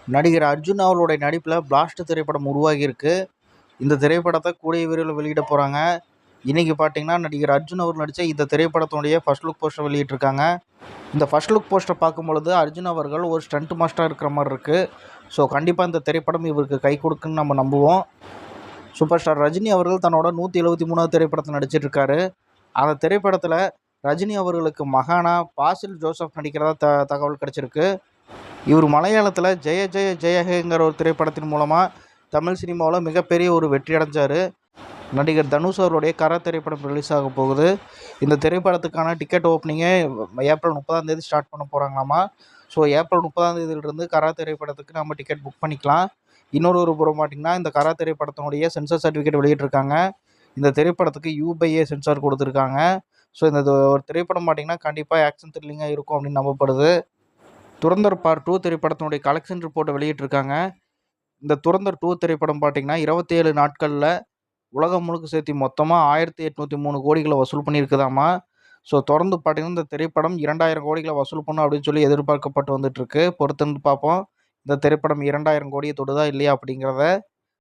நடிகர் அர்ஜுன் அவர்களுடைய நடிப்பில் பிளாஸ்ட் திரைப்படம் உருவாகியிருக்கு. இந்த திரைப்படத்தை கூடிய விரைவில் வெளியிட போகிறாங்க. இன்றைக்கி பார்த்தீங்கன்னா நடிகர் அர்ஜுன் அவர் நடித்த இந்த திரைப்படத்தினுடைய ஃபர்ஸ்ட் லுக் போஸ்டர் வெளியிட்டிருக்காங்க. இந்த ஃபர்ஸ்ட் லுக் போஸ்டர் பார்க்கும்பொழுது அர்ஜுன் அவர்கள் ஒரு ஸ்டண்ட் மாஸ்டராக இருக்கிற மாதிரி இருக்குது. ஸோ கண்டிப்பாக இந்த திரைப்படம் இவருக்கு கை கொடுக்குன்னு நம்ம நம்புவோம். சூப்பர் ஸ்டார் ரஜினி அவர்கள் தன்னோட 173வது திரைப்படத்தில் நடிச்சிட்ருக்காரு. அந்த திரைப்படத்தில் ரஜினி அவர்களுக்கு மகானா பாசில் ஜோசப் நடிக்கிறதா தகவல் கிடச்சிருக்கு. இவர் மலையாளத்தில் ஜெய ஜெய ஜெயஹேங்கிற ஒரு திரைப்படத்தின் மூலமாக தமிழ் சினிமாவில் மிகப்பெரிய ஒரு வெற்றி அடைஞ்சார். நடிகர் தனுஷ் அவருடைய கரா திரைப்படம் ரிலீஸ் ஆக போகுது. இந்த திரைப்படத்துக்கான டிக்கெட் ஓப்பனிங்கே ஏப்ரல் 30ஆம் ஸ்டார்ட் பண்ண போகிறாங்களாமா. ஸோ ஏப்ரல் 30ஆம் கரா திரைப்படத்துக்கு நம்ம டிக்கெட் புக் பண்ணிக்கலாம். இன்னொரு புறம் பார்த்திங்கன்னா இந்த கரா திரைப்படத்தினுடைய சென்சார் சர்டிஃபிகேட் வெளியிட்டிருக்காங்க. இந்த திரைப்படத்துக்கு U/A சென்சார் கொடுத்துருக்காங்க. ஸோ இந்த ஒரு திரைப்படம் பார்த்திங்கன்னா கண்டிப்பாக ஆக்ஷன் த்ரில்லிங்காக இருக்கும் அப்படின்னு நம்பப்படுது. துரந்தர் பார்ட் 2 திரைப்படத்தினுடைய கலெக்ஷன் ரிப்போர்ட்டை வெளியிட்டிருக்காங்க. இந்த துரந்தர் 2 திரைப்படம் பார்த்திங்கன்னா 27 நாட்களில் உலகம் முழுக்க சேர்த்து மொத்தமாக 1803 கோடிகளை வசூல் பண்ணியிருக்குதாமா. ஸோ தொடர்ந்து பார்த்திங்கன்னா இந்த திரைப்படம் 2000 கோடிகளை வசூல் பண்ணும் அப்படின்னு சொல்லி எதிர்பார்க்கப்பட்டு வந்துட்டுருக்கு. பொறுத்திருந்து பார்ப்போம் இந்த திரைப்படம் 2000 கோடியை தொடுதா இல்லையா அப்படிங்கிறத.